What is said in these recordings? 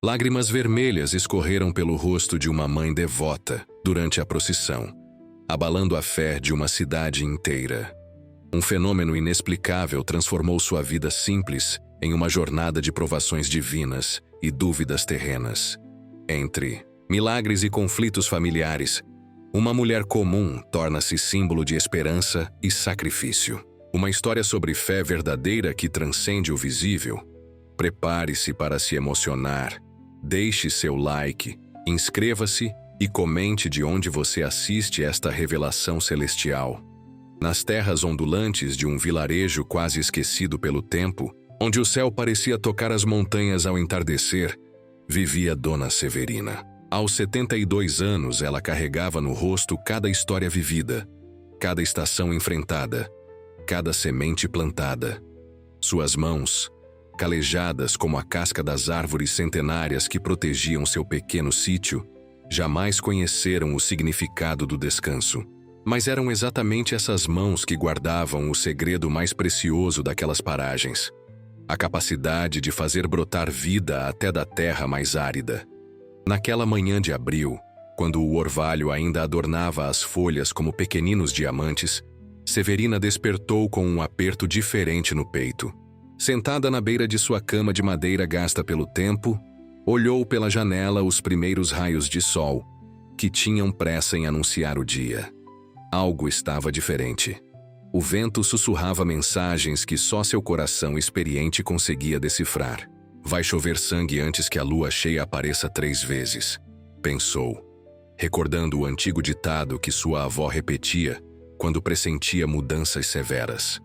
Lágrimas vermelhas escorreram pelo rosto de uma mãe devota durante a procissão, abalando a fé de uma cidade inteira. Um fenômeno inexplicável transformou sua vida simples em uma jornada de provações divinas e dúvidas terrenas. Entre milagres e conflitos familiares, uma mulher comum torna-se símbolo de esperança e sacrifício. Uma história sobre fé verdadeira que transcende o visível. Prepare-se para se emocionar. Deixe seu like, inscreva-se e comente de onde você assiste esta revelação celestial. Nas terras ondulantes de um vilarejo quase esquecido pelo tempo, onde o céu parecia tocar as montanhas ao entardecer, vivia Dona Severina. Aos 72 anos, ela carregava no rosto cada história vivida, cada estação enfrentada, cada semente plantada. Suas mãos, calejadas como a casca das árvores centenárias que protegiam seu pequeno sítio, jamais conheceram o significado do descanso. Mas eram exatamente essas mãos que guardavam o segredo mais precioso daquelas paragens: a capacidade de fazer brotar vida até da terra mais árida. Naquela manhã de abril, quando o orvalho ainda adornava as folhas como pequeninos diamantes, Severina despertou com um aperto diferente no peito. Sentada na beira de sua cama de madeira gasta pelo tempo, olhou pela janela os primeiros raios de sol, que tinham pressa em anunciar o dia. Algo estava diferente. O vento sussurrava mensagens que só seu coração experiente conseguia decifrar. Vai chover sangue antes que a lua cheia apareça 3 vezes, pensou, recordando o antigo ditado que sua avó repetia quando pressentia mudanças severas.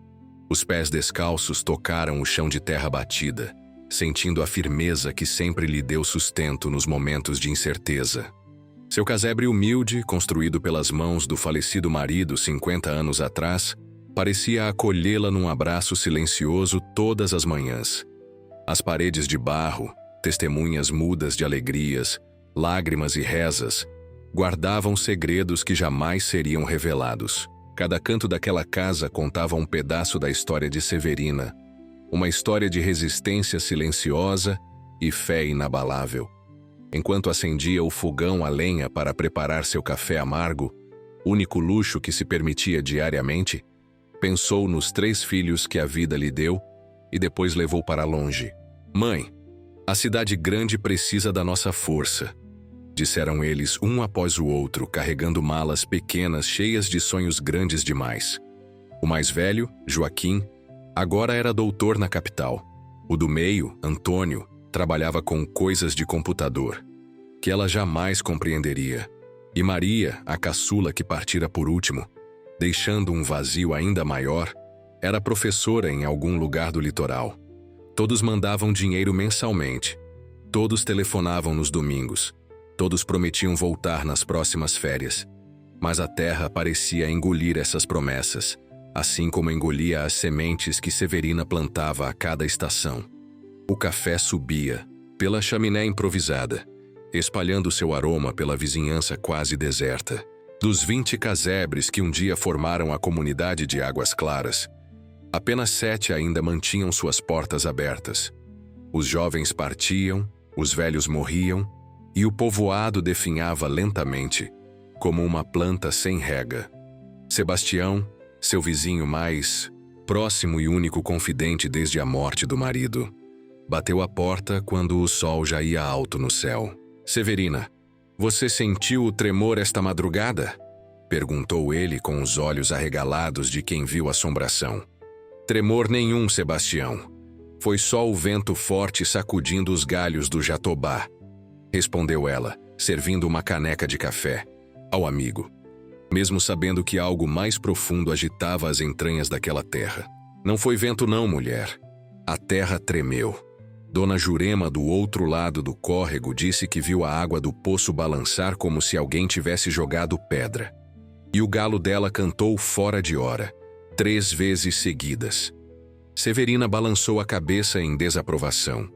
Os pés descalços tocaram o chão de terra batida, sentindo a firmeza que sempre lhe deu sustento nos momentos de incerteza. Seu casebre humilde, construído pelas mãos do falecido marido 50 anos atrás, parecia acolhê-la num abraço silencioso todas as manhãs. As paredes de barro, testemunhas mudas de alegrias, lágrimas e rezas, guardavam segredos que jamais seriam revelados. Cada canto daquela casa contava um pedaço da história de Severina, uma história de resistência silenciosa e fé inabalável. Enquanto acendia o fogão a lenha para preparar seu café amargo, único luxo que se permitia diariamente, pensou nos 3 filhos que a vida lhe deu e depois levou para longe. Mãe, a cidade grande precisa da nossa força, disseram eles um após o outro, carregando malas pequenas cheias de sonhos grandes demais. O mais velho, Joaquim, agora era doutor na capital. O do meio, Antônio, trabalhava com coisas de computador, que ela jamais compreenderia. E Maria, a caçula que partira por último, deixando um vazio ainda maior, era professora em algum lugar do litoral. Todos mandavam dinheiro mensalmente. Todos telefonavam nos domingos. Todos prometiam voltar nas próximas férias. Mas a terra parecia engolir essas promessas, assim como engolia as sementes que Severina plantava a cada estação. O café subia, pela chaminé improvisada, espalhando seu aroma pela vizinhança quase deserta. Dos 20 casebres que um dia formaram a comunidade de Águas Claras, apenas 7 ainda mantinham suas portas abertas. Os jovens partiam, os velhos morriam, e o povoado definhava lentamente, como uma planta sem rega. Sebastião, seu vizinho mais próximo e único confidente desde a morte do marido, bateu a porta quando o sol já ia alto no céu. Severina, você sentiu o tremor esta madrugada? Perguntou ele com os olhos arregalados de quem viu assombração. Tremor nenhum, Sebastião. Foi só o vento forte sacudindo os galhos do jatobá, respondeu ela, servindo uma caneca de café ao amigo, mesmo sabendo que algo mais profundo agitava as entranhas daquela terra. Não foi vento não, mulher. A terra tremeu. Dona Jurema, do outro lado do córrego, disse que viu a água do poço balançar como se alguém tivesse jogado pedra. E o galo dela cantou fora de hora, 3 vezes seguidas. Severina balançou a cabeça em desaprovação.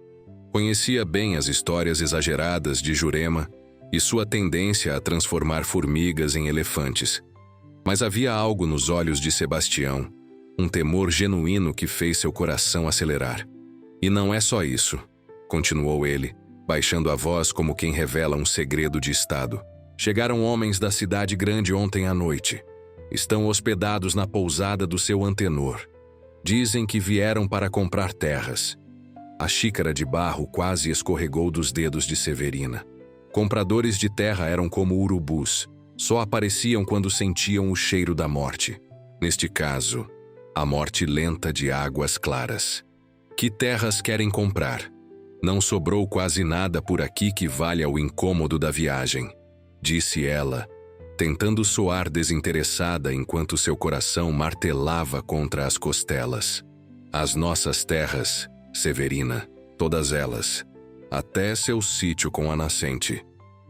Conhecia bem as histórias exageradas de Jurema e sua tendência a transformar formigas em elefantes. Mas havia algo nos olhos de Sebastião, um temor genuíno que fez seu coração acelerar. E não é só isso, continuou ele, baixando a voz como quem revela um segredo de estado. Chegaram homens da cidade grande ontem à noite. Estão hospedados na pousada do seu antenor. Dizem que vieram para comprar terras. A xícara de barro quase escorregou dos dedos de Severina. Compradores de terra eram como urubus. Só apareciam quando sentiam o cheiro da morte. Neste caso, a morte lenta de Águas Claras. Que terras querem comprar? Não sobrou quase nada por aqui que valha o incômodo da viagem, disse ela, tentando soar desinteressada enquanto seu coração martelava contra as costelas. As nossas terras, Severina, todas elas, até seu sítio com a nascente.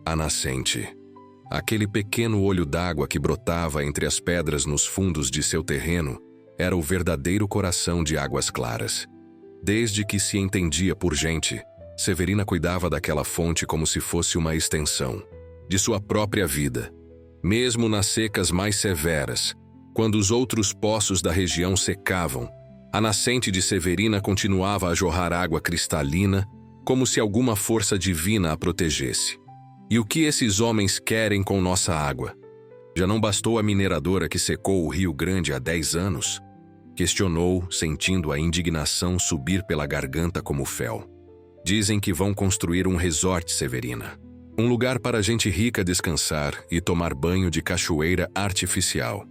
A nascente. Aquele pequeno olho d'água que brotava entre as pedras nos fundos de seu terreno era o verdadeiro coração de Águas Claras. Desde que se entendia por gente, Severina cuidava daquela fonte como se fosse uma extensão de sua própria vida. Mesmo nas secas mais severas, quando os outros poços da região secavam, a nascente de Severina continuava a jorrar água cristalina, como se alguma força divina a protegesse. E o que esses homens querem com nossa água? Já não bastou a mineradora que secou o Rio Grande há 10 anos? Questionou, sentindo a indignação subir pela garganta como fel. Dizem que vão construir um resort, Severina. Um lugar para gente rica descansar e tomar banho de cachoeira artificial.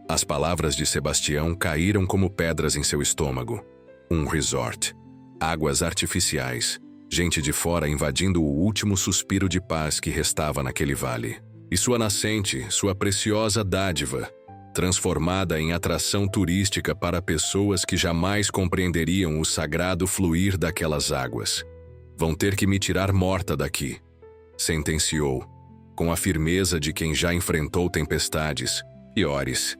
As palavras de Sebastião caíram como pedras em seu estômago. Um resort. Águas artificiais. Gente de fora invadindo o último suspiro de paz que restava naquele vale. E sua nascente, sua preciosa dádiva, transformada em atração turística para pessoas que jamais compreenderiam o sagrado fluir daquelas águas. Vão ter que me tirar morta daqui, sentenciou, com a firmeza de quem já enfrentou tempestades piores.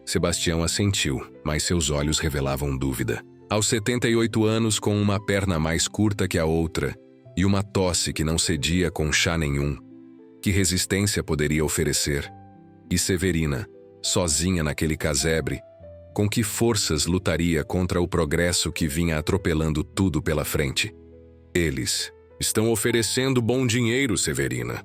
Sebastião assentiu, mas seus olhos revelavam dúvida. Aos 78 anos, com uma perna mais curta que a outra e uma tosse que não cedia com chá nenhum, que resistência poderia oferecer? E Severina, sozinha naquele casebre, com que forças lutaria contra o progresso que vinha atropelando tudo pela frente? Eles estão oferecendo bom dinheiro, Severina.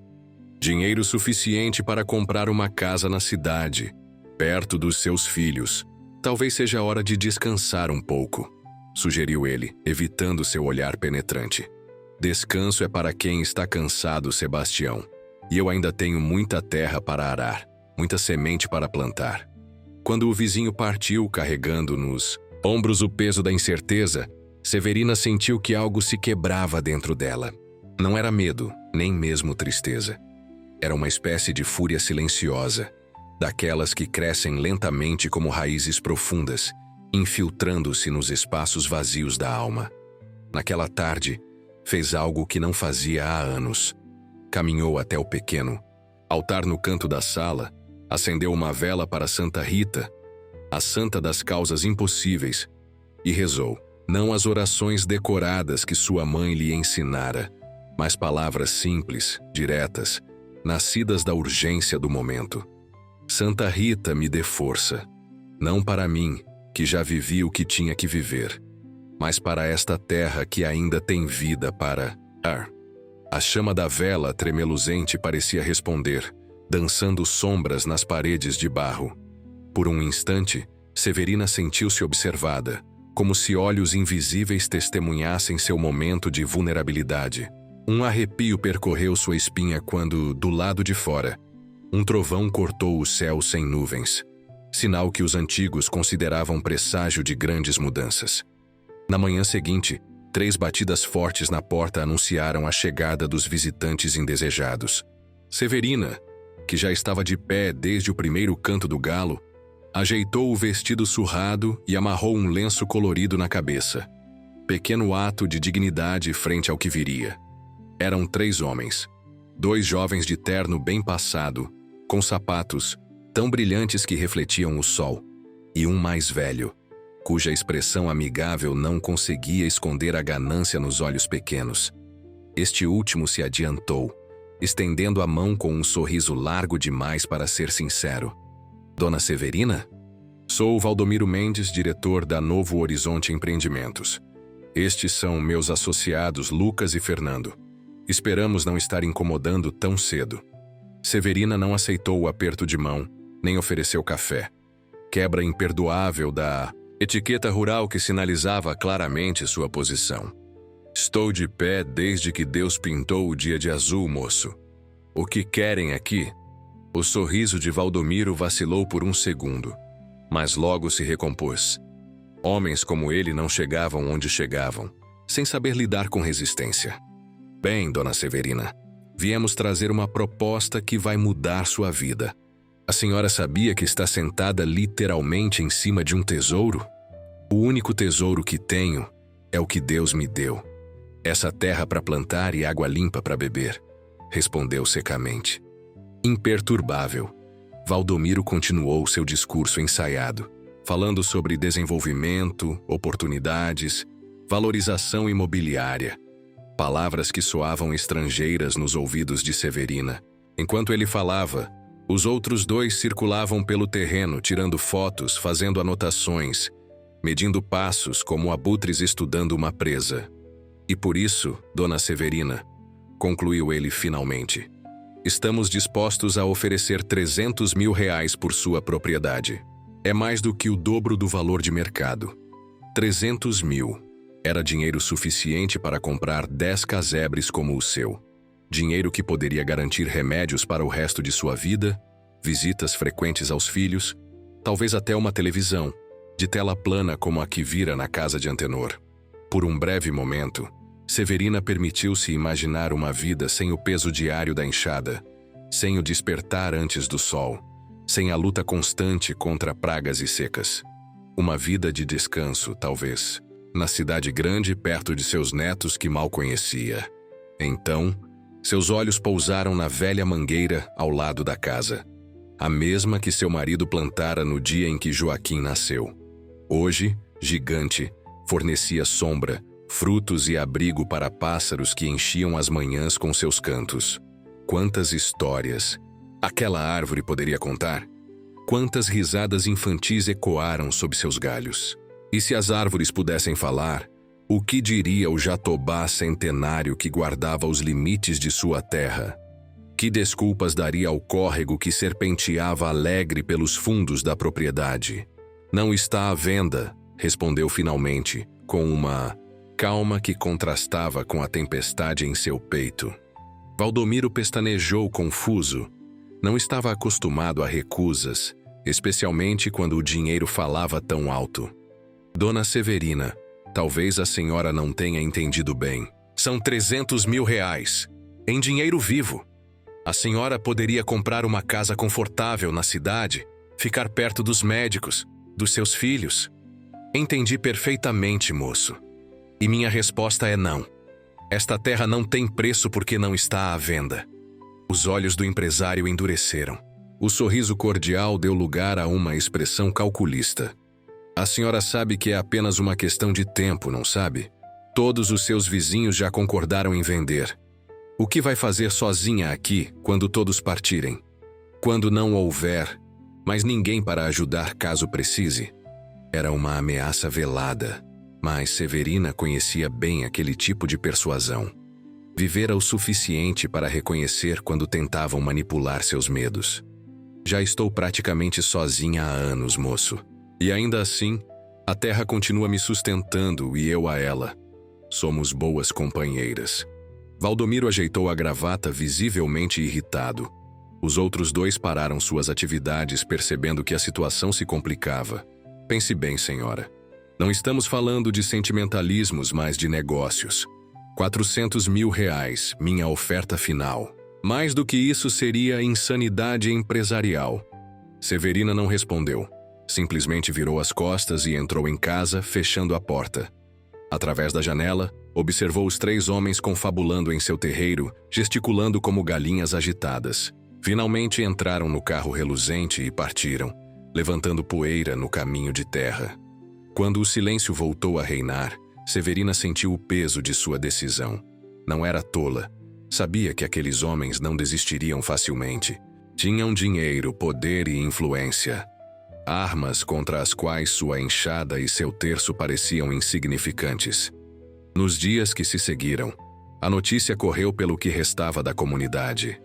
Dinheiro suficiente para comprar uma casa na cidade, perto dos seus filhos. Talvez seja hora de descansar um pouco, sugeriu ele, evitando seu olhar penetrante. Descanso é para quem está cansado, Sebastião. E eu ainda tenho muita terra para arar, muita semente para plantar. Quando o vizinho partiu carregando nos ombros o peso da incerteza, Severina sentiu que algo se quebrava dentro dela. Não era medo, nem mesmo tristeza. Era uma espécie de fúria silenciosa, daquelas que crescem lentamente como raízes profundas, infiltrando-se nos espaços vazios da alma. Naquela tarde, fez algo que não fazia há anos. Caminhou até o pequeno altar no canto da sala, acendeu uma vela para Santa Rita, a santa das causas impossíveis, e rezou. Não as orações decoradas que sua mãe lhe ensinara, mas palavras simples, diretas, nascidas da urgência do momento. Santa Rita, me dê força, não para mim, que já vivi o que tinha que viver, mas para esta terra que ainda tem vida para ar. A chama da vela tremeluzente parecia responder, dançando sombras nas paredes de barro. Por um instante, Severina sentiu-se observada, como se olhos invisíveis testemunhassem seu momento de vulnerabilidade. Um arrepio percorreu sua espinha quando, do lado de fora, um trovão cortou o céu sem nuvens, sinal que os antigos consideravam presságio de grandes mudanças. Na manhã seguinte, 3 batidas fortes na porta anunciaram a chegada dos visitantes indesejados. Severina, que já estava de pé desde o primeiro canto do galo, ajeitou o vestido surrado e amarrou um lenço colorido na cabeça. Pequeno ato de dignidade frente ao que viria. Eram 3 homens. 2 jovens de terno bem passado, com sapatos tão brilhantes que refletiam o sol, e um mais velho, cuja expressão amigável não conseguia esconder a ganância nos olhos pequenos. Este último se adiantou, estendendo a mão com um sorriso largo demais para ser sincero. Dona Severina? Sou Valdomiro Mendes, diretor da Novo Horizonte Empreendimentos. Estes são meus associados Lucas e Fernando. Esperamos não estar incomodando tão cedo. Severina não aceitou o aperto de mão, nem ofereceu café. Quebra imperdoável da etiqueta rural que sinalizava claramente sua posição. Estou de pé desde que Deus pintou o dia de azul, moço. O que querem aqui? O sorriso de Valdomiro vacilou por um segundo, mas logo se recompôs. Homens como ele não chegavam onde chegavam, sem saber lidar com resistência. Bem, dona Severina, viemos trazer uma proposta que vai mudar sua vida. A senhora sabia que está sentada literalmente em cima de um tesouro? O único tesouro que tenho é o que Deus me deu. Essa terra para plantar e água limpa para beber, respondeu secamente. Imperturbável, Valdomiro continuou seu discurso ensaiado, falando sobre desenvolvimento, oportunidades, valorização imobiliária. Palavras que soavam estrangeiras nos ouvidos de Severina. Enquanto ele falava, os outros dois circulavam pelo terreno, tirando fotos, fazendo anotações, medindo passos como abutres estudando uma presa. E por isso, dona Severina, concluiu ele finalmente, estamos dispostos a oferecer R$300 mil por sua propriedade. É mais do que o dobro do valor de mercado. 300 mil. Era dinheiro suficiente para comprar 10 casebres como o seu. Dinheiro que poderia garantir remédios para o resto de sua vida, visitas frequentes aos filhos, talvez até uma televisão, de tela plana como a que vira na casa de Antenor. Por um breve momento, Severina permitiu-se imaginar uma vida sem o peso diário da enxada, sem o despertar antes do sol, sem a luta constante contra pragas e secas. Uma vida de descanso, talvez, na cidade grande perto de seus netos que mal conhecia. Então, seus olhos pousaram na velha mangueira ao lado da casa, a mesma que seu marido plantara no dia em que Joaquim nasceu. Hoje, gigante, fornecia sombra, frutos e abrigo para pássaros que enchiam as manhãs com seus cantos. Quantas histórias aquela árvore poderia contar? Quantas risadas infantis ecoaram sob seus galhos? E se as árvores pudessem falar, o que diria o jatobá centenário que guardava os limites de sua terra? Que desculpas daria ao córrego que serpenteava alegre pelos fundos da propriedade? Não está à venda, respondeu finalmente, com uma calma que contrastava com a tempestade em seu peito. Valdomiro pestanejou confuso. Não estava acostumado a recusas, especialmente quando o dinheiro falava tão alto. Dona Severina, talvez a senhora não tenha entendido bem. São R$300 mil, em dinheiro vivo. A senhora poderia comprar uma casa confortável na cidade, ficar perto dos médicos, dos seus filhos. Entendi perfeitamente, moço. E minha resposta é não. Esta terra não tem preço porque não está à venda. Os olhos do empresário endureceram. O sorriso cordial deu lugar a uma expressão calculista. A senhora sabe que é apenas uma questão de tempo, não sabe? Todos os seus vizinhos já concordaram em vender. O que vai fazer sozinha aqui quando todos partirem? Quando não houver mais ninguém para ajudar caso precise? Era uma ameaça velada, mas Severina conhecia bem aquele tipo de persuasão. Vivera o suficiente para reconhecer quando tentavam manipular seus medos. Já estou praticamente sozinha há anos, moço. E ainda assim, a terra continua me sustentando e eu a ela. Somos boas companheiras. Valdomiro ajeitou a gravata visivelmente irritado. Os outros dois pararam suas atividades percebendo que a situação se complicava. Pense bem, senhora. Não estamos falando de sentimentalismos, mas de negócios. R$400 mil, minha oferta final. Mais do que isso seria insanidade empresarial. Severina não respondeu. Simplesmente virou as costas e entrou em casa, fechando a porta. Através da janela, observou os 3 homens confabulando em seu terreiro, gesticulando como galinhas agitadas. Finalmente entraram no carro reluzente e partiram, levantando poeira no caminho de terra. Quando o silêncio voltou a reinar, Severina sentiu o peso de sua decisão. Não era tola. Sabia que aqueles homens não desistiriam facilmente. Tinham dinheiro, poder e influência. Armas contra as quais sua enxada e seu terço pareciam insignificantes. Nos dias que se seguiram, A notícia correu pelo que restava da comunidade.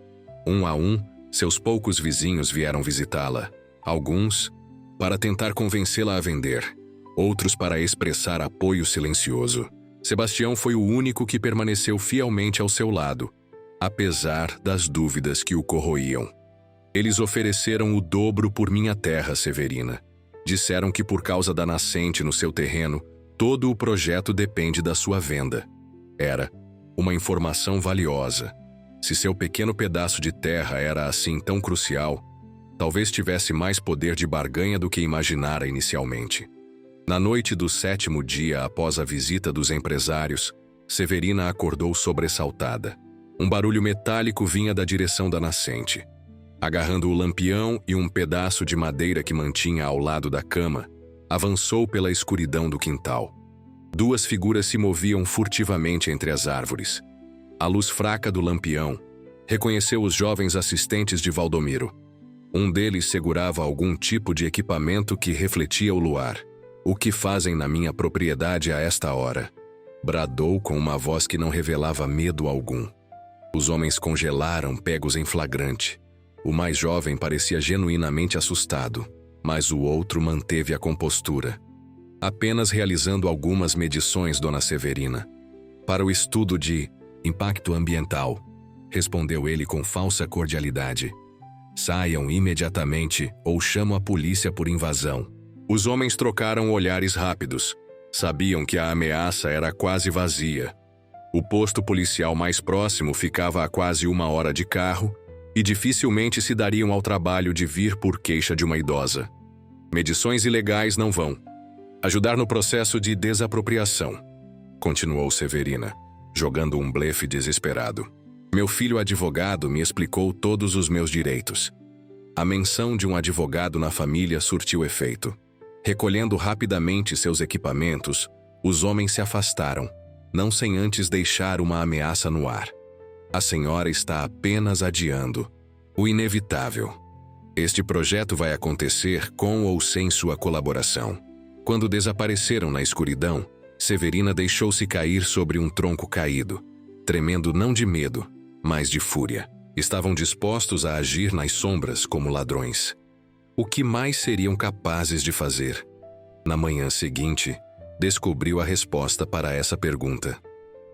Um a um, seus poucos vizinhos vieram visitá-la. Alguns para tentar convencê-la a vender, outros para expressar apoio silencioso. Sebastião foi o único que permaneceu fielmente ao seu lado, apesar das dúvidas que o corroíam. Eles ofereceram o dobro por minha terra, Severina. Disseram que por causa da nascente no seu terreno, todo o projeto depende da sua venda. Era uma informação valiosa. Se seu pequeno pedaço de terra era assim tão crucial, talvez tivesse mais poder de barganha do que imaginara inicialmente. Na noite do 7º dia após a visita dos empresários, Severina acordou sobressaltada. Um barulho metálico vinha da direção da nascente. Agarrando o lampião e um pedaço de madeira que mantinha ao lado da cama, avançou pela escuridão do quintal. Duas figuras se moviam furtivamente entre as árvores. À luz fraca do lampião, reconheceu os jovens assistentes de Valdomiro. Um deles segurava algum tipo de equipamento que refletia o luar. "O que fazem na minha propriedade a esta hora?" bradou com uma voz que não revelava medo algum. Os homens congelaram, pegos em flagrante. O mais jovem parecia genuinamente assustado, mas o outro manteve a compostura. "Apenas realizando algumas medições, Dona Severina. Para o estudo de impacto ambiental", respondeu ele com falsa cordialidade. "Saiam imediatamente ou chamo a polícia por invasão." Os homens trocaram olhares rápidos. Sabiam que a ameaça era quase vazia. O posto policial mais próximo ficava a quase 1 hora de carro e dificilmente se dariam ao trabalho de vir por queixa de uma idosa. "Medições ilegais não vão ajudar no processo de desapropriação", continuou Severina, jogando um blefe desesperado. "Meu filho advogado me explicou todos os meus direitos." A menção de um advogado na família surtiu efeito. Recolhendo rapidamente seus equipamentos, os homens se afastaram, não sem antes deixar uma ameaça no ar. "A senhora está apenas adiando o inevitável. Este projeto vai acontecer com ou sem sua colaboração." Quando desapareceram na escuridão, Severina deixou-se cair sobre um tronco caído, tremendo não de medo, mas de fúria. Estavam dispostos a agir nas sombras como ladrões. O que mais seriam capazes de fazer? Na manhã seguinte, descobriu a resposta para essa pergunta.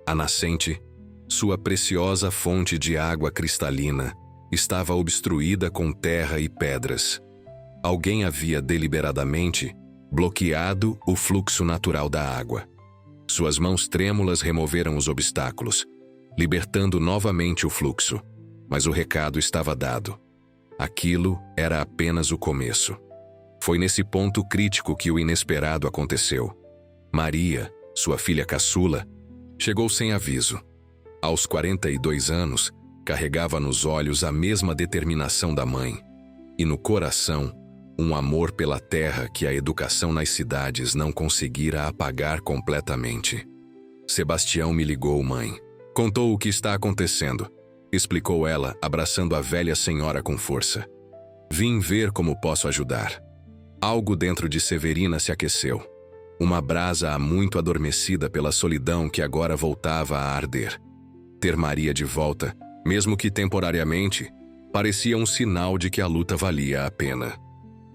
A nascente, sua preciosa fonte de água cristalina, estava obstruída com terra e pedras. Alguém havia deliberadamente bloqueado o fluxo natural da água. Suas mãos trêmulas removeram os obstáculos, libertando novamente o fluxo. Mas o recado estava dado. Aquilo era apenas o começo. Foi nesse ponto crítico que o inesperado aconteceu. Maria, sua filha caçula, chegou sem aviso. Aos 42 anos, carregava nos olhos a mesma determinação da mãe. E no coração, um amor pela terra que a educação nas cidades não conseguira apagar completamente. "Sebastião me ligou, mãe. Contou o que está acontecendo", explicou ela, abraçando a velha senhora com força. "Vim ver como posso ajudar." Algo dentro de Severina se aqueceu. Uma brasa há muito adormecida pela solidão que agora voltava a arder. Ter Maria de volta, mesmo que temporariamente, parecia um sinal de que a luta valia a pena.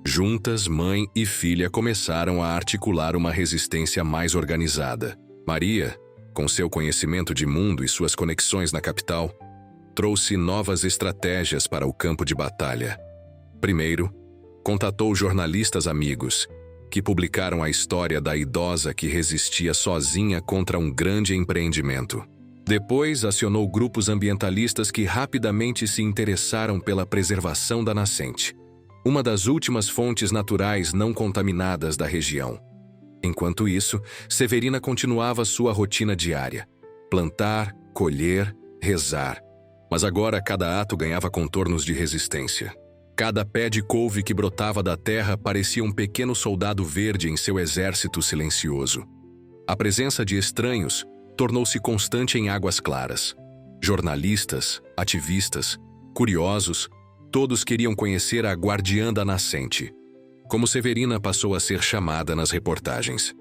Juntas, mãe e filha começaram a articular uma resistência mais organizada. Maria, com seu conhecimento de mundo e suas conexões na capital, trouxe novas estratégias para o campo de batalha. Primeiro, contatou jornalistas amigos, que publicaram a história da idosa que resistia sozinha contra um grande empreendimento. Depois, acionou grupos ambientalistas que rapidamente se interessaram pela preservação da nascente, uma das últimas fontes naturais não contaminadas da região. Enquanto isso, Severina continuava sua rotina diária: plantar, colher, rezar. Mas agora cada ato ganhava contornos de resistência. Cada pé de couve que brotava da terra parecia um pequeno soldado verde em seu exército silencioso. A presença de estranhos tornou-se constante em Águas Claras. Jornalistas, ativistas, curiosos, todos queriam conhecer a guardiã da nascente. Como Severina passou a ser chamada nas reportagens.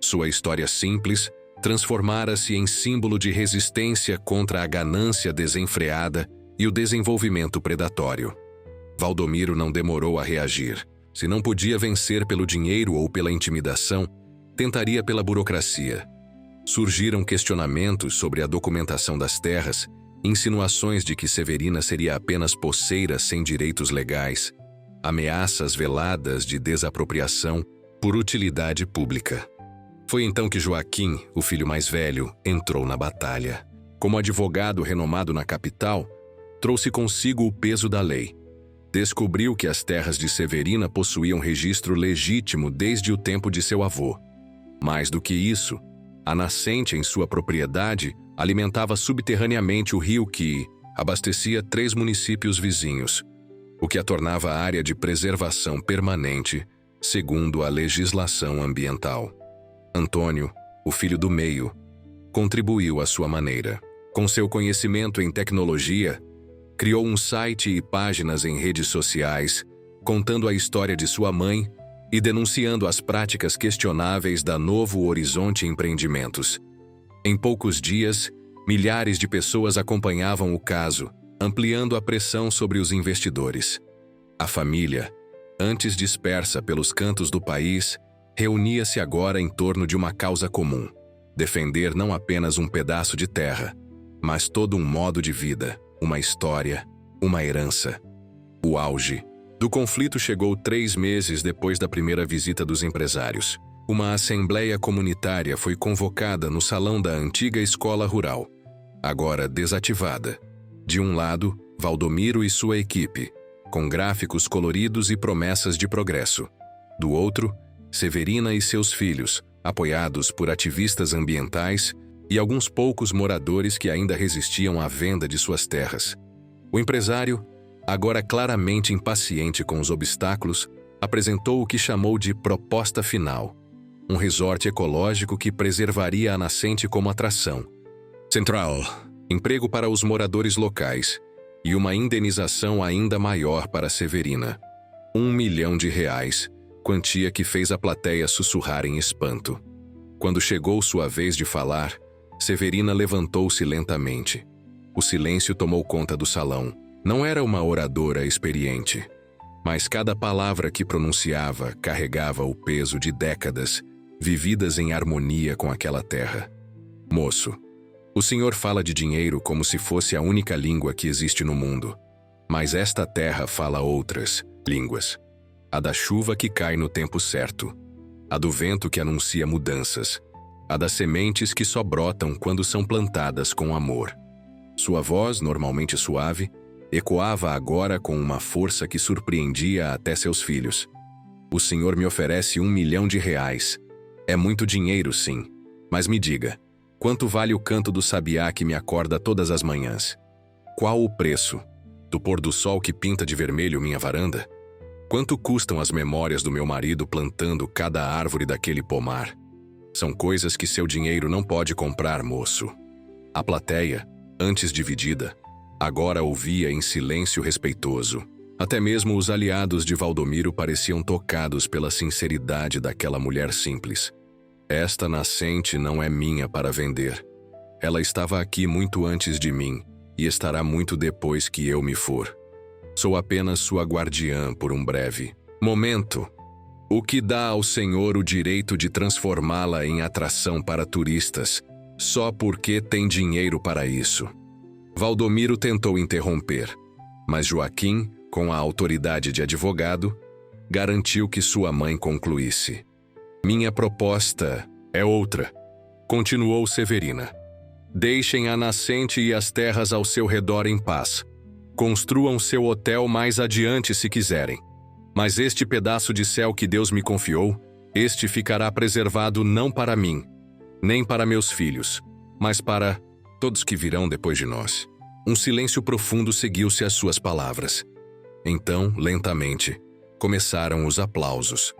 Sua história simples transformara-se em símbolo de resistência contra a ganância desenfreada e o desenvolvimento predatório. Valdomiro não demorou a reagir. Se não podia vencer pelo dinheiro ou pela intimidação, tentaria pela burocracia. Surgiram questionamentos sobre a documentação das terras, insinuações de que Severina seria apenas posseira sem direitos legais, ameaças veladas de desapropriação por utilidade pública. Foi então que Joaquim, o filho mais velho, entrou na batalha. Como advogado renomado na capital, trouxe consigo o peso da lei. Descobriu que as terras de Severina possuíam registro legítimo desde o tempo de seu avô. Mais do que isso, a nascente em sua propriedade alimentava subterraneamente o rio que abastecia 3 municípios vizinhos, o que a tornava área de preservação permanente, segundo a legislação ambiental. Antônio, o filho do meio, contribuiu à sua maneira. Com seu conhecimento em tecnologia, criou um site e páginas em redes sociais, contando a história de sua mãe e denunciando as práticas questionáveis da Novo Horizonte Empreendimentos. Em poucos dias, milhares de pessoas acompanhavam o caso, ampliando a pressão sobre os investidores. A família, antes dispersa pelos cantos do país, reunia-se agora em torno de uma causa comum: defender não apenas um pedaço de terra, mas todo um modo de vida, uma história, uma herança. O auge do conflito chegou 3 meses depois da primeira visita dos empresários. Uma assembleia comunitária foi convocada no salão da antiga escola rural, agora desativada. De um lado, Valdomiro e sua equipe, com gráficos coloridos e promessas de progresso. Do outro, Severina e seus filhos, apoiados por ativistas ambientais e alguns poucos moradores que ainda resistiam à venda de suas terras. O empresário, agora claramente impaciente com os obstáculos, apresentou o que chamou de proposta final: um resort ecológico que preservaria a nascente como atração central, emprego para os moradores locais e uma indenização ainda maior para Severina. R$ 1 milhão, quantia que fez a plateia sussurrar em espanto. Quando chegou sua vez de falar, Severina levantou-se lentamente. O silêncio tomou conta do salão. Não era uma oradora experiente, mas cada palavra que pronunciava carregava o peso de décadas vividas em harmonia com aquela terra. Moço, o senhor fala de dinheiro como se fosse a única língua que existe no mundo. Mas esta terra fala outras línguas. A da chuva que cai no tempo certo. A do vento que anuncia mudanças. A das sementes que só brotam quando são plantadas com amor. Sua voz, normalmente suave, ecoava agora com uma força que surpreendia até seus filhos. O senhor me oferece R$ 1 milhão. É muito dinheiro, sim. Mas me diga, quanto vale o canto do sabiá que me acorda todas as manhãs? Qual o preço do pôr do sol que pinta de vermelho minha varanda? Quanto custam as memórias do meu marido plantando cada árvore daquele pomar? São coisas que seu dinheiro não pode comprar, moço. A plateia, antes dividida, agora ouvia em silêncio respeitoso. Até mesmo os aliados de Valdomiro pareciam tocados pela sinceridade daquela mulher simples. Esta nascente não é minha para vender. Ela estava aqui muito antes de mim e estará muito depois que eu me for. Sou apenas sua guardiã por um breve momento. O que dá ao senhor o direito de transformá-la em atração para turistas, só porque tem dinheiro para isso. Valdomiro tentou interromper, mas Joaquim, com a autoridade de advogado, garantiu que sua mãe concluísse. Minha proposta é outra, continuou Severina. Deixem a nascente e as terras ao seu redor em paz. Construam seu hotel mais adiante se quiserem. Mas este pedaço de céu que Deus me confiou, este ficará preservado não para mim, nem para meus filhos, mas para todos que virão depois de nós. Um silêncio profundo seguiu-se às suas palavras. Então, lentamente, começaram os aplausos.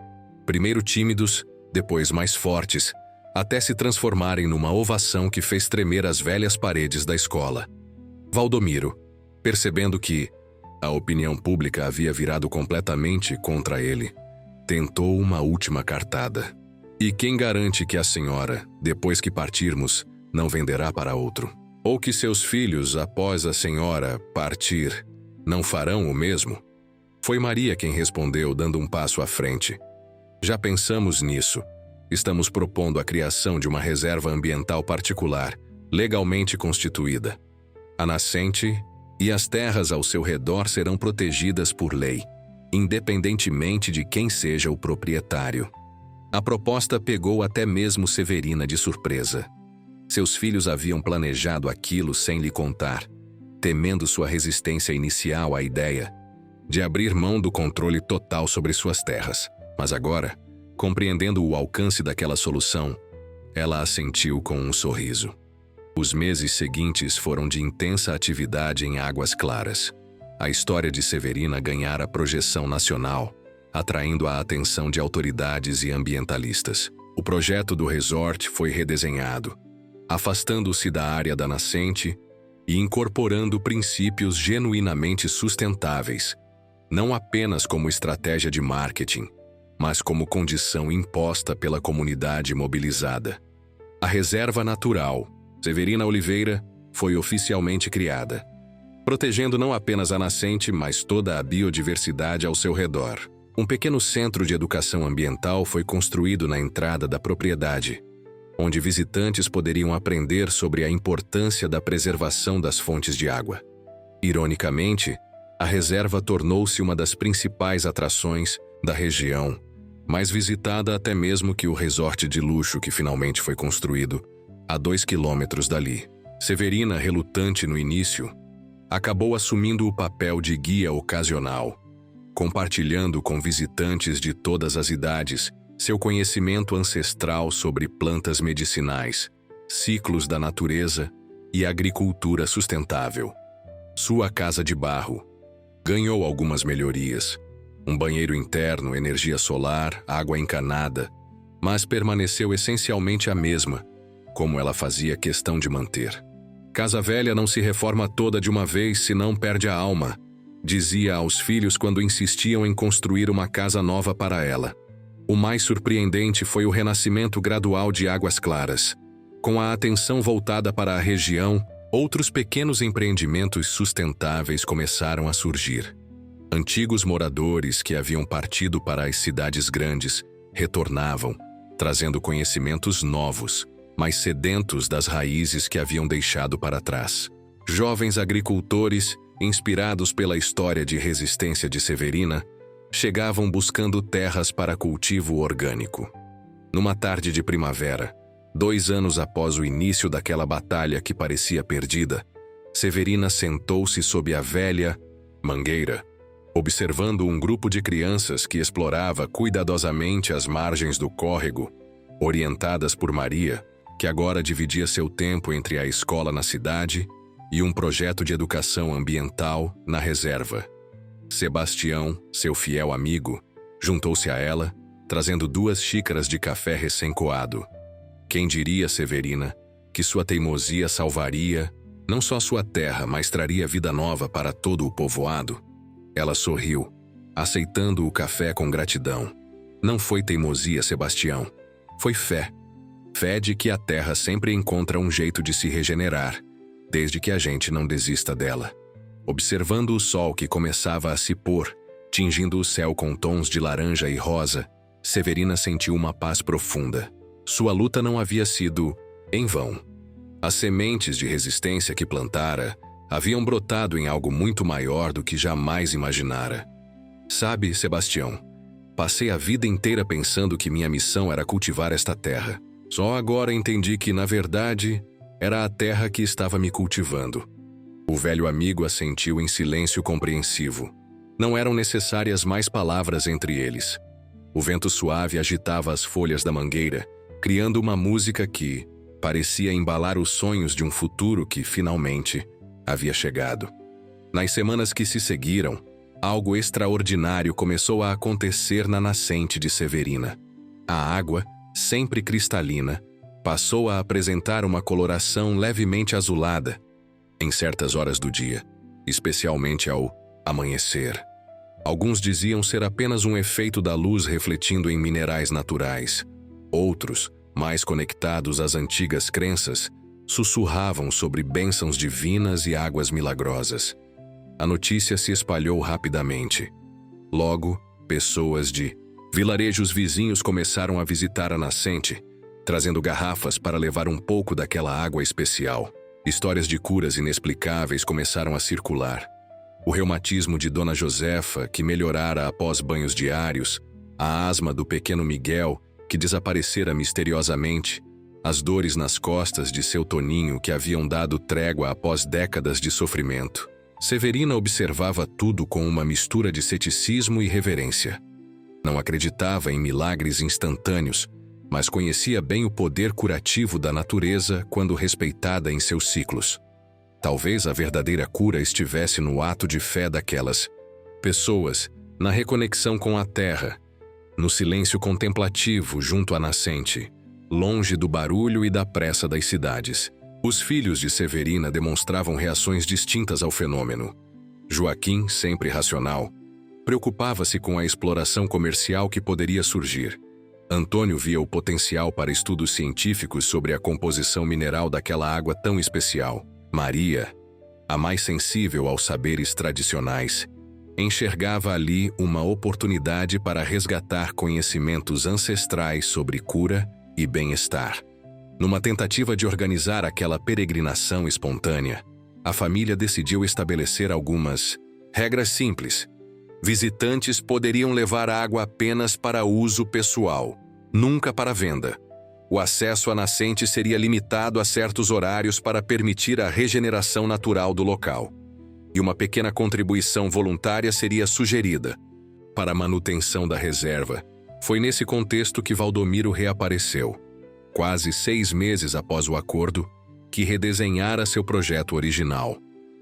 Primeiro tímidos, depois mais fortes, até se transformarem numa ovação que fez tremer as velhas paredes da escola. Valdomiro, percebendo que a opinião pública havia virado completamente contra ele, tentou uma última cartada. E quem garante que a senhora, depois que partirmos, não venderá para outro? Ou que seus filhos, após a senhora partir, não farão o mesmo? Foi Maria quem respondeu, dando um passo à frente. Já pensamos nisso. Estamos propondo a criação de uma reserva ambiental particular, legalmente constituída. A nascente e as terras ao seu redor serão protegidas por lei, independentemente de quem seja o proprietário. A proposta pegou até mesmo Severina de surpresa. Seus filhos haviam planejado aquilo sem lhe contar, temendo sua resistência inicial à ideia de abrir mão do controle total sobre suas terras. Mas agora, compreendendo o alcance daquela solução, ela assentiu com um sorriso. Os meses seguintes foram de intensa atividade em Águas Claras. A história de Severina ganhara projeção nacional, atraindo a atenção de autoridades e ambientalistas. O projeto do resort foi redesenhado, afastando-se da área da nascente e incorporando princípios genuinamente sustentáveis, não apenas como estratégia de marketing, mas como condição imposta pela comunidade mobilizada. A Reserva Natural Severina Oliveira foi oficialmente criada, protegendo não apenas a nascente, mas toda a biodiversidade ao seu redor. Um pequeno centro de educação ambiental foi construído na entrada da propriedade, onde visitantes poderiam aprender sobre a importância da preservação das fontes de água. Ironicamente, a reserva tornou-se uma das principais atrações da região, mais visitada até mesmo que o resort de luxo que finalmente foi construído a 2 quilômetros dali. Severina, relutante no início, acabou assumindo o papel de guia ocasional, compartilhando com visitantes de todas as idades seu conhecimento ancestral sobre plantas medicinais, ciclos da natureza e agricultura sustentável. Sua casa de barro ganhou algumas melhorias, um banheiro interno, energia solar, água encanada, mas permaneceu essencialmente a mesma, como ela fazia questão de manter. Casa velha não se reforma toda de uma vez, senão perde a alma, dizia aos filhos quando insistiam em construir uma casa nova para ela. O mais surpreendente foi o renascimento gradual de Águas Claras. Com a atenção voltada para a região, outros pequenos empreendimentos sustentáveis começaram a surgir. Antigos moradores que haviam partido para as cidades grandes retornavam, trazendo conhecimentos novos, mas sedentos das raízes que haviam deixado para trás. Jovens agricultores, inspirados pela história de resistência de Severina, chegavam buscando terras para cultivo orgânico. Numa tarde de primavera, 2 anos após o início daquela batalha que parecia perdida, Severina sentou-se sob a velha mangueira, observando um grupo de crianças que explorava cuidadosamente as margens do córrego, orientadas por Maria, que agora dividia seu tempo entre a escola na cidade e um projeto de educação ambiental na reserva. Sebastião, seu fiel amigo, juntou-se a ela, trazendo 2 xícaras de café recém-coado. Quem diria, Severina, que sua teimosia salvaria não só sua terra, mas traria vida nova para todo o povoado? Ela sorriu, aceitando o café com gratidão. Não foi teimosia, Sebastião. Foi fé. Fé de que a terra sempre encontra um jeito de se regenerar, desde que a gente não desista dela. Observando o sol que começava a se pôr, tingindo o céu com tons de laranja e rosa, Severina sentiu uma paz profunda. Sua luta não havia sido em vão. As sementes de resistência que plantara haviam brotado em algo muito maior do que jamais imaginara. Sabe, Sebastião, passei a vida inteira pensando que minha missão era cultivar esta terra. Só agora entendi que, na verdade, era a terra que estava me cultivando. O velho amigo assentiu em silêncio compreensivo. Não eram necessárias mais palavras entre eles. O vento suave agitava as folhas da mangueira, criando uma música que parecia embalar os sonhos de um futuro que, finalmente, havia chegado. Nas semanas que se seguiram, algo extraordinário começou a acontecer na nascente de Severina. A água, sempre cristalina, passou a apresentar uma coloração levemente azulada em certas horas do dia, especialmente ao amanhecer. Alguns diziam ser apenas um efeito da luz refletindo em minerais naturais. Outros, mais conectados às antigas crenças, sussurravam sobre bênçãos divinas e águas milagrosas. A notícia se espalhou rapidamente. Logo, pessoas de vilarejos vizinhos começaram a visitar a nascente, trazendo garrafas para levar um pouco daquela água especial. Histórias de curas inexplicáveis começaram a circular. O reumatismo de Dona Josefa, que melhorara após banhos diários, a asma do pequeno Miguel, que desaparecera misteriosamente, as dores nas costas de seu Toninho, que haviam dado trégua após décadas de sofrimento. Severina observava tudo com uma mistura de ceticismo e reverência. Não acreditava em milagres instantâneos, mas conhecia bem o poder curativo da natureza quando respeitada em seus ciclos. Talvez a verdadeira cura estivesse no ato de fé daquelas pessoas, na reconexão com a terra, no silêncio contemplativo junto à nascente, longe do barulho e da pressa das cidades. Os filhos de Severina demonstravam reações distintas ao fenômeno. Joaquim, sempre racional, preocupava-se com a exploração comercial que poderia surgir. Antônio via o potencial para estudos científicos sobre a composição mineral daquela água tão especial. Maria, a mais sensível aos saberes tradicionais, enxergava ali uma oportunidade para resgatar conhecimentos ancestrais sobre cura e bem-estar. Numa tentativa de organizar aquela peregrinação espontânea, a família decidiu estabelecer algumas regras simples. Visitantes poderiam levar água apenas para uso pessoal, nunca para venda. O acesso à nascente seria limitado a certos horários para permitir a regeneração natural do local. E uma pequena contribuição voluntária seria sugerida para a manutenção da reserva. Foi nesse contexto que Valdomiro reapareceu, quase 6 meses após o acordo, que redesenhara seu projeto original.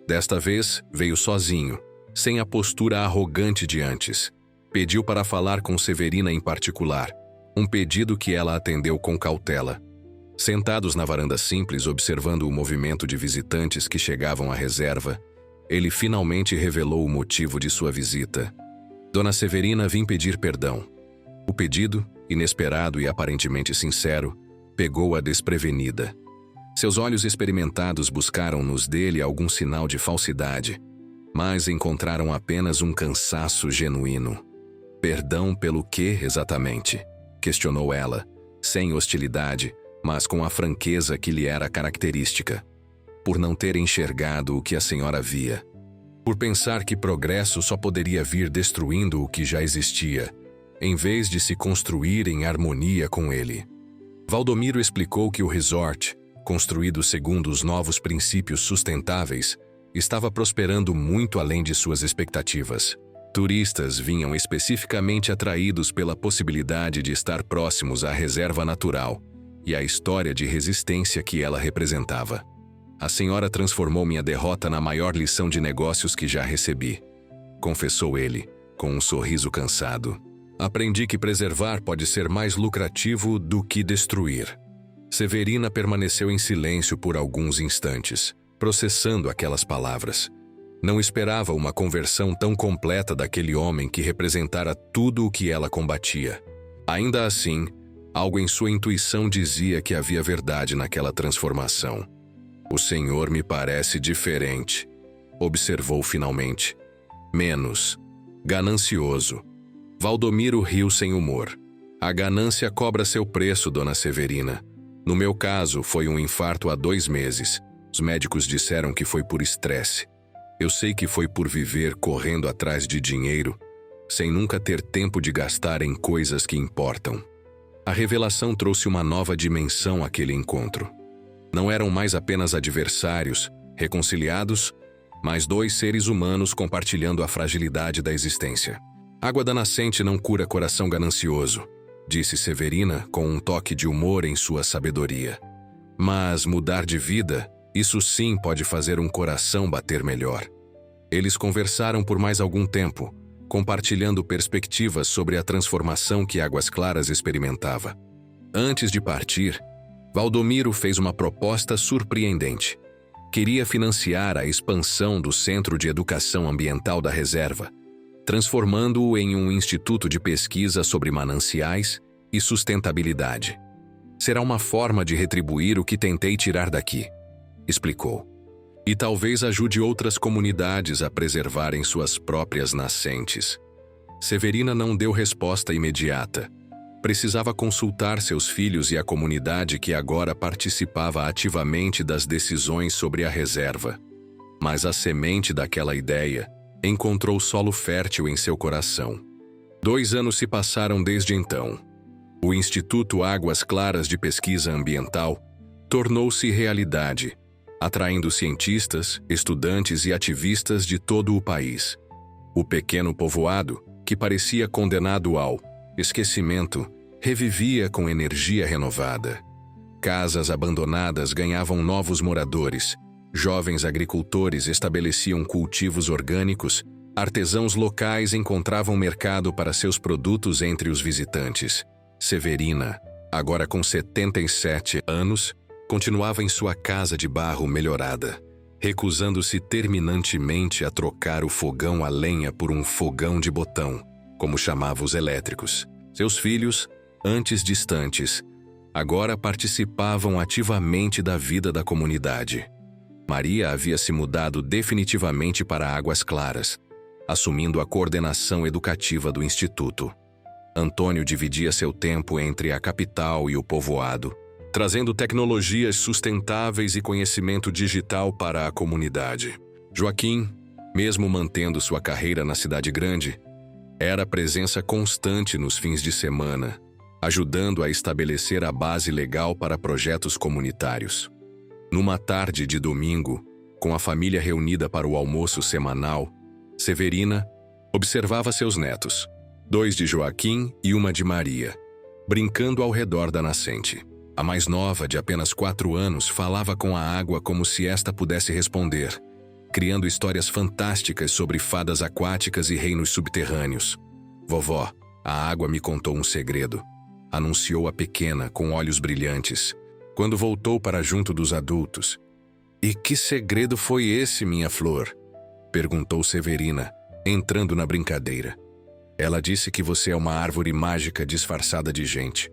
Desta vez, veio sozinho, sem a postura arrogante de antes. Pediu para falar com Severina em particular, um pedido que ela atendeu com cautela. Sentados na varanda simples, observando o movimento de visitantes que chegavam à reserva, ele finalmente revelou o motivo de sua visita. Dona Severina, vim pedir perdão. O pedido, inesperado e aparentemente sincero, pegou-a desprevenida. Seus olhos experimentados buscaram nos dele algum sinal de falsidade, mas encontraram apenas um cansaço genuíno. Perdão pelo quê, exatamente? Questionou ela, sem hostilidade, mas com a franqueza que lhe era característica. Por não ter enxergado o que a senhora via. Por pensar que progresso só poderia vir destruindo o que já existia, em vez de se construir em harmonia com ele. Valdomiro explicou que o resort, construído segundo os novos princípios sustentáveis, estava prosperando muito além de suas expectativas. Turistas vinham especificamente atraídos pela possibilidade de estar próximos à reserva natural e à história de resistência que ela representava. A senhora transformou minha derrota na maior lição de negócios que já recebi, confessou ele, com um sorriso cansado. Aprendi que preservar pode ser mais lucrativo do que destruir. Severina permaneceu em silêncio por alguns instantes, processando aquelas palavras. Não esperava uma conversão tão completa daquele homem que representara tudo o que ela combatia. Ainda assim, algo em sua intuição dizia que havia verdade naquela transformação. O senhor me parece diferente, observou finalmente. Menos ganancioso. Valdomiro riu sem humor. A ganância cobra seu preço, dona Severina. No meu caso, foi um infarto há 2 meses. Os médicos disseram que foi por estresse. Eu sei que foi por viver correndo atrás de dinheiro, sem nunca ter tempo de gastar em coisas que importam. A revelação trouxe uma nova dimensão àquele encontro. Não eram mais apenas adversários, reconciliados, mas 2 seres humanos compartilhando a fragilidade da existência. Água da nascente não cura coração ganancioso, disse Severina com um toque de humor em sua sabedoria. Mas mudar de vida, isso sim pode fazer um coração bater melhor. Eles conversaram por mais algum tempo, compartilhando perspectivas sobre a transformação que Águas Claras experimentava. Antes de partir, Valdomiro fez uma proposta surpreendente. Queria financiar a expansão do Centro de Educação Ambiental da Reserva, transformando-o em um instituto de pesquisa sobre mananciais e sustentabilidade. Será uma forma de retribuir o que tentei tirar daqui, explicou. E talvez ajude outras comunidades a preservarem suas próprias nascentes. Severina não deu resposta imediata. Precisava consultar seus filhos e a comunidade que agora participava ativamente das decisões sobre a reserva. Mas a semente daquela ideia encontrou solo fértil em seu coração. 2 anos se passaram desde então. O Instituto Águas Claras de Pesquisa Ambiental tornou-se realidade, atraindo cientistas, estudantes e ativistas de todo o país. O pequeno povoado, que parecia condenado ao esquecimento, revivia com energia renovada. Casas abandonadas ganhavam novos moradores, jovens agricultores estabeleciam cultivos orgânicos, artesãos locais encontravam mercado para seus produtos entre os visitantes. Severina, agora com 77 anos, continuava em sua casa de barro melhorada, recusando-se terminantemente a trocar o fogão a lenha por um fogão de botão, como chamava os elétricos. Seus filhos, antes distantes, agora participavam ativamente da vida da comunidade. Maria havia se mudado definitivamente para Águas Claras, assumindo a coordenação educativa do instituto. Antônio dividia seu tempo entre a capital e o povoado, trazendo tecnologias sustentáveis e conhecimento digital para a comunidade. Joaquim, mesmo mantendo sua carreira na cidade grande, era presença constante nos fins de semana, ajudando a estabelecer a base legal para projetos comunitários. Numa tarde de domingo, com a família reunida para o almoço semanal, Severina observava seus netos, 2 de Joaquim e 1 de Maria, brincando ao redor da nascente. A mais nova, de apenas 4 anos, falava com a água como se esta pudesse responder, criando histórias fantásticas sobre fadas aquáticas e reinos subterrâneos. Vovó, a água me contou um segredo, anunciou a pequena com olhos brilhantes, quando voltou para junto dos adultos. E que segredo foi esse, minha flor? Perguntou Severina, entrando na brincadeira. Ela disse que você é uma árvore mágica disfarçada de gente,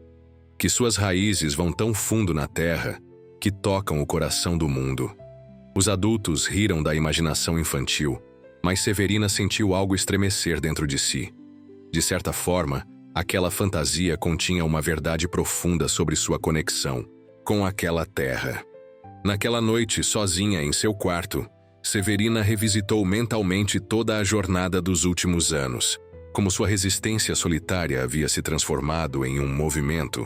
que suas raízes vão tão fundo na terra que tocam o coração do mundo. Os adultos riram da imaginação infantil, mas Severina sentiu algo estremecer dentro de si. De certa forma, aquela fantasia continha uma verdade profunda sobre sua conexão com aquela terra. Naquela noite, sozinha em seu quarto, Severina revisitou mentalmente toda a jornada dos últimos anos, como sua resistência solitária havia se transformado em um movimento,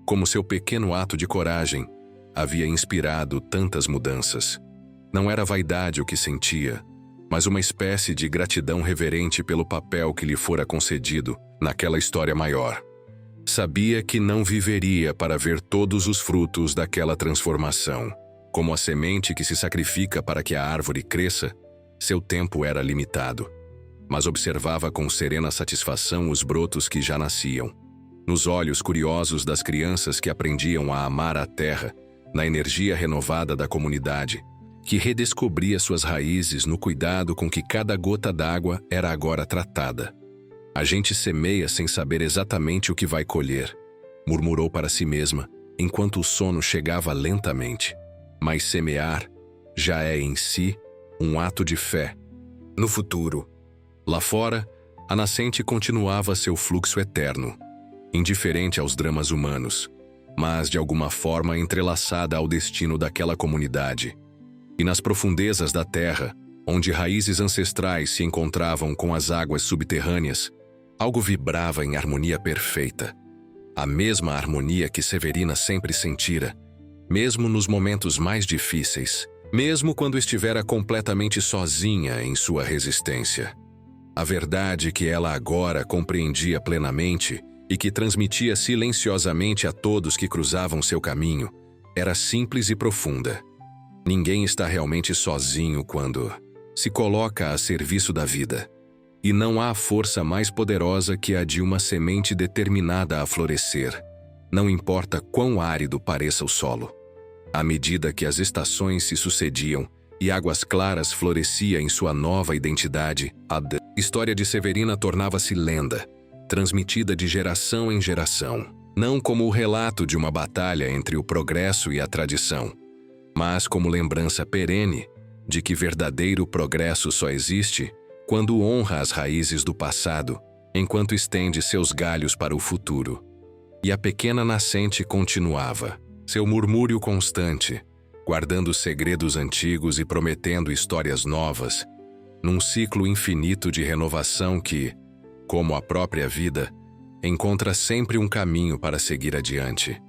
como seu pequeno ato de coragem havia inspirado tantas mudanças. Não era vaidade o que sentia, mas uma espécie de gratidão reverente pelo papel que lhe fora concedido naquela história maior. Sabia que não viveria para ver todos os frutos daquela transformação. Como a semente que se sacrifica para que a árvore cresça, seu tempo era limitado. Mas observava com serena satisfação os brotos que já nasciam. Nos olhos curiosos das crianças que aprendiam a amar a terra, na energia renovada da comunidade, que redescobria suas raízes no cuidado com que cada gota d'água era agora tratada. A gente semeia sem saber exatamente o que vai colher, murmurou para si mesma, enquanto o sono chegava lentamente. Mas semear já é em si um ato de fé no futuro. Lá fora, a nascente continuava seu fluxo eterno, indiferente aos dramas humanos, mas de alguma forma entrelaçada ao destino daquela comunidade. E nas profundezas da terra, onde raízes ancestrais se encontravam com as águas subterrâneas, algo vibrava em harmonia perfeita. A mesma harmonia que Severina sempre sentira, mesmo nos momentos mais difíceis, mesmo quando estivera completamente sozinha em sua resistência. A verdade que ela agora compreendia plenamente e que transmitia silenciosamente a todos que cruzavam seu caminho era simples e profunda. Ninguém está realmente sozinho quando se coloca a serviço da vida. E não há força mais poderosa que a de uma semente determinada a florescer, não importa quão árido pareça o solo. À medida que as estações se sucediam e Águas Claras florescia em sua nova identidade, a história de Severina tornava-se lenda, transmitida de geração em geração. não como o relato de uma batalha entre o progresso e a tradição, mas como lembrança perene de que verdadeiro progresso só existe quando honra as raízes do passado, enquanto estende seus galhos para o futuro. E a pequena nascente continuava, seu murmúrio constante, guardando segredos antigos e prometendo histórias novas, num ciclo infinito de renovação que, como a própria vida, encontra sempre um caminho para seguir adiante.